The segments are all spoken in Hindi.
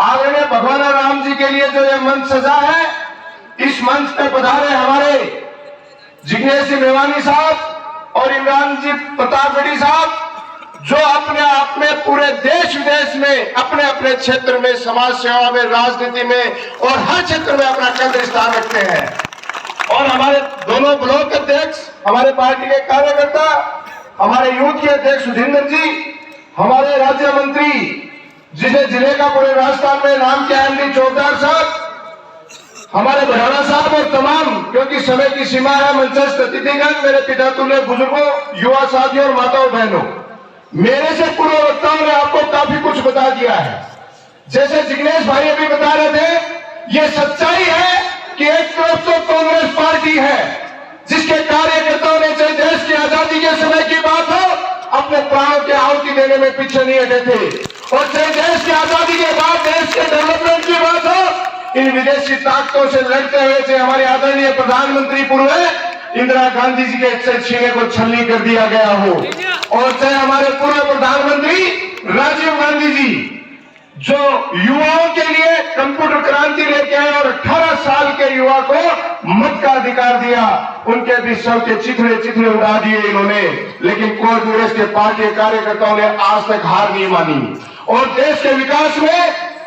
आदरणीय भगवान राम जी के लिए जो ये मंच सजा है, इस मंच पे पधारे हमारे जिग्नेश सिंह मेवानी साहब और इमरान जी प्रतापगढ़ी साहब, जो अपने आप में पूरे देश विदेश में अपने अपने क्षेत्र में समाज सेवा में, राजनीति में और हर क्षेत्र में अपना केंद्र स्थान रखते हैं। और हमारे दोनों ब्लॉक अध्यक्ष, हमारे पार्टी के कार्यकर्ता, हमारे यूथ के अध्यक्ष सुधींद्र जी, हमारे राज्य मंत्री जिसे जिले का पूरे राजस्थान में नाम किया है चौधरी साहब, हमारे भराना साहब और तमाम, क्योंकि समय की सीमा है, मंचस्थ अतिथिगण, मेरे पिता तुल्य बुजुर्गों, युवा साथियों और माताओं बहनों, मेरे से पूर्व वक्ताओं ने आपको काफी कुछ बता दिया है। जैसे जिग्नेश भाई अभी बता रहे थे, ये सच्चाई है कि एक तरफ तो कांग्रेस पार्टी है जिसके कार्यकर्ताओं ने चाहे देश की आजादी के समय की बात हो, अपने प्राणों की आहुति देने में पीछे नहीं हटे थे, और चाहे देश की आजादी के बाद देश के डेवलपमेंट की बात हो, इन विदेशी ताकतों से लड़ते हुए चाहे हमारे आदरणीय प्रधानमंत्री पूर्व इंदिरा गांधी जी के सीने को छलनी कर दिया गया हो, और चाहे हमारे पूर्व प्रधानमंत्री राजीव गांधी जी जो युवाओं के लिए कंप्यूटर क्रांति लेके आए और 18 साल के युवा को मत का अधिकार दिया, उनके भी सब के चिथड़े चिथड़े उड़ा दिए इन्होंने, लेकिन कांग्रेस के पार्टी कार्यकर्ताओं ने आज तक हार नहीं मानी। और देश के विकास में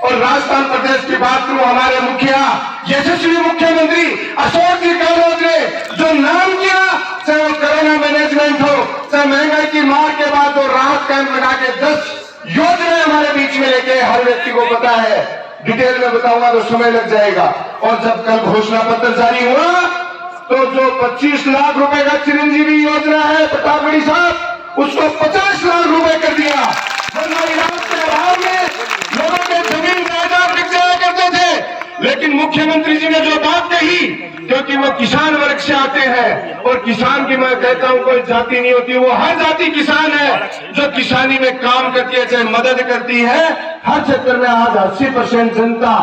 और राजस्थान प्रदेश की बात करूं, हमारे मुखिया यशस्वी मुख्यमंत्री अशोक जी गहलोत ने जो नाम किया, चाहे वो कोरोना मैनेजमेंट हो, चाहे महंगाई की मार के बाद जो राहत कैंप लगा के 10 योजनाएं हमारे बीच में लेके, हर व्यक्ति को पता है, डिटेल में बताऊंगा तो समय लग जाएगा। और जब कल घोषणा पत्र जारी हुआ तो जो 25 लाख रुपए का चिरंजीवी योजना है प्रतापगढ़ी साहब, उसको 50 लाख रुपए कर दिया। इलाज के अभाव में लोगों के जमीन जायदाद बिक जाया करते थे, लेकिन मुख्यमंत्री जी ने जो बात कही, क्योंकि वो किसान वर्ग से आते हैं, और किसान की मैं कहता हूं कोई जाति नहीं होती, वो हर जाति किसान है जो किसानी में काम करती है, चाहे मदद करती है। हर क्षेत्र में आज 80% जनता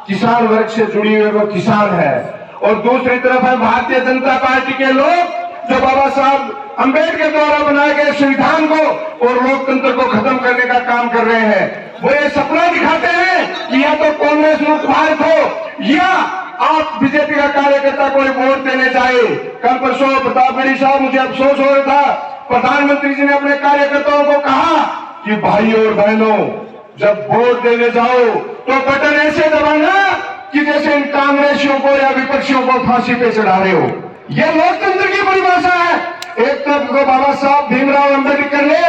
किसान वर्ग से जुड़ी हुई वो किसान है। और दूसरी तरफ है भारतीय जनता पार्टी के लोग जो बाबा साहब अंबेडकर द्वारा बनाए गए संविधान को और लोकतंत्र को खत्म करने का काम कर रहे हैं। वो ये सपना दिखाते हैं कि या तो कांग्रेस मुक्त भारत हो या आप बीजेपी का कार्यकर्ता कोई वोट देने जाए। कल परसों प्रतापगढ़ी साहब, मुझे अफसोस हो रहा था, प्रधानमंत्री जी ने अपने कार्यकर्ताओं को कहा कि भाइयों और बहनों, जब वोट देने जाओ तो बटन ऐसे दबाना कि जैसे इन कांग्रेसियों को या विपक्षियों को फांसी पे चढ़ा रहे हो। यह लोकतंत्र की परिभाषा है। एक तरफ तो बाबा साहब भीमराव अंबेडकर ने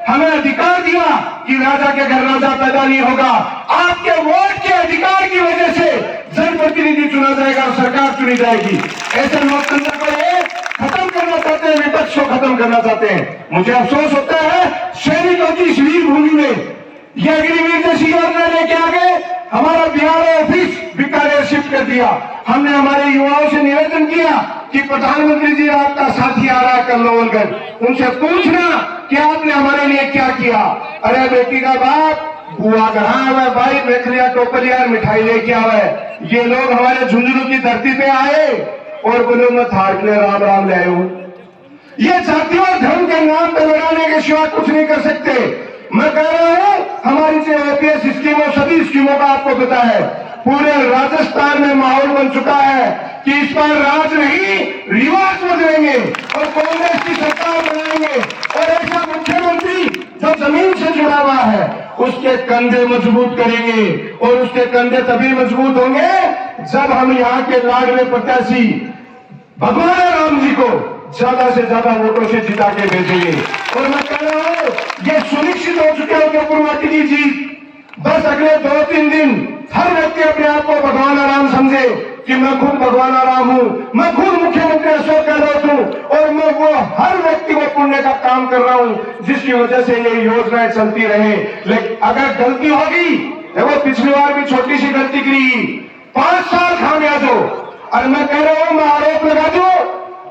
हमें अधिकार दिया कि राजा के घर राजा पैदा नहीं होगा, आपके वोट के अधिकार की वजह से जनप्रतिनिधि चुना जाएगा और सरकार चुनी जाएगी। ऐसे लोकतंत्र को ये खत्म करना चाहते हैं, विपक्ष को खत्म करना चाहते हैं। मुझे अफसोस होता है सैनिकों की इस वीर भूमि में ये अग्निवीर जैसी योजना लेके आ गए, हमारा बिहार ऑफिस बीकानेर शिफ्ट कर दिया। हमने हमारे युवाओं से निवेदन किया कि प्रधानमंत्री जी आपका साथी आ रहा है कल्लोलगंज, उनसे पूछना कि आपने हमारे लिए क्या किया। अरे बेटी का बाप बुआ कहाँ हुआ भाई, मेखलिया टोपलिया मिठाई लेके आवा है। ये लोग हमारे झुंझुनू की धरती पे आए और बोले मत हार के राम राम ले आयो। ये जाति और धर्म के नाम पे लड़ाने के सिवा कुछ नहीं कर सकते। मैं कह रहा हूं हमारी जो ओपीएस स्कीमों, सभी स्कीमों का आपको पता है, पूरे राजस्थान में माहौल बन चुका है कि इस बार राज नहीं रिवाज बदलेंगे और कांग्रेस की सरकार बनाएंगे। और ऐसा मुख्यमंत्री जो जमीन से जुड़ा हुआ है उसके कंधे मजबूत करेंगे, और उसके कंधे तभी मजबूत होंगे जब हम यहाँ के लाडले प्रत्याशी भगवान राम जी को ज्यादा से ज्यादा वोटों से जिता के भेजेंगे। और मैं कह रहा हूं ये सुनिश्चित हो चुके हो कि पूर्ववर्ती की जीत। बस अगले 2-3 दिन हर व्यक्ति अपने आप को भगवान राम समझे कि मैं खुद भगवान राम हूं, मैं खुद मुख्यमंत्री अशोक गहलोत हूं, और मैं वो हर व्यक्ति को पुण्य का काम कर रहा हूं जिसकी वजह से ये योजनाएं चलती रहे। लेकिन अगर गलती होगी, देखो पिछली बार भी छोटी सी गलती की, 5 साल खामियाज हो। और मैं कह रहा हूं, मैं आरोप लगा दूं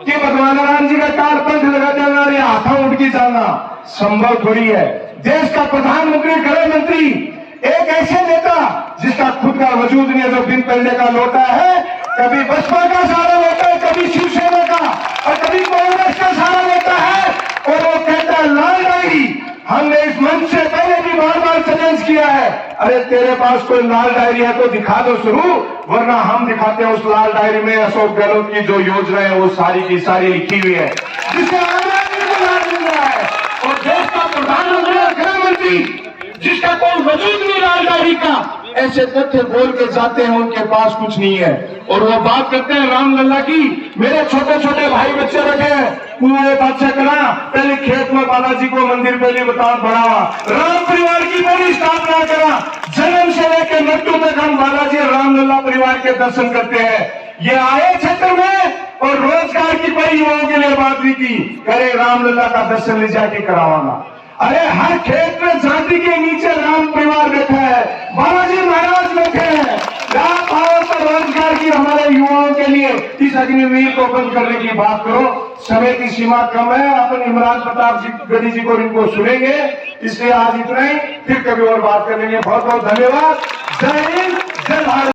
कि भगवान राम जी का कार पंथ लगा देना या हाथों उठ की जाना संभव थोड़ी है। देश का प्रधानमंत्री, गृह मंत्री, एक ऐसे नेता जिसका खुद का वजूद नहीं है, जो दिन पहले का लोटा है, कभी बसपा का सहारा लेता है, कभी शिवसेना का, और कभी कांग्रेस का सहारा लेता है, और वो कहता है लाल डायरी, हमने इस मंच से पहले भी बार बार चैलेंज किया है, अरे तेरे पास कोई लाल डायरी है तो दिखा दो शुरू, वरना हम दिखाते हैं उस लाल डायरी में अशोक गहलोत की जो योजना है वो सारी की सारी लिखी हुई है, जिससे आम आदमी को लाभ मिल रहा है। और देश का प्रधानमंत्री और गृह मंत्री जिसका कोई वजूद नहीं लाल डायरी का, ऐसे तथ्य बोल के जाते हैं उनके पास कुछ नहीं है। और वो बात करते हैं रामलला की, मेरे छोटे छोटे भाई बच्चे रखे हैं, पूरे बादशाह करा पहले खेत में बालाजी को मंदिर पहले बताओ बढ़ावा, राम परिवार की पहली स्थापना करा, जन्म से लेकर मृत्यु तक हम बालाजी और रामलला परिवार के दर्शन करते हैं। ये आए क्षेत्र में और रोजगार की बड़ी युवाओं के लिए बात भी की, करे रामलला का दर्शन ले जाके करावाना। अरे हर खेत में जाति के नीचे राम परिवार बैठा है, बालाजी महाराज बैठे हैं। आप आओ तो रोजगार की हमारे युवाओं के लिए इस अग्निवीर को बंद करने की बात करो। समय की सीमा कम है, अपन इमरान प्रताप गढ़ी जी को इनको सुनेंगे, इसलिए आज इतना ही, फिर कभी और बात करेंगे। बहुत बहुत धन्यवाद। जय हिंद, जय भारत।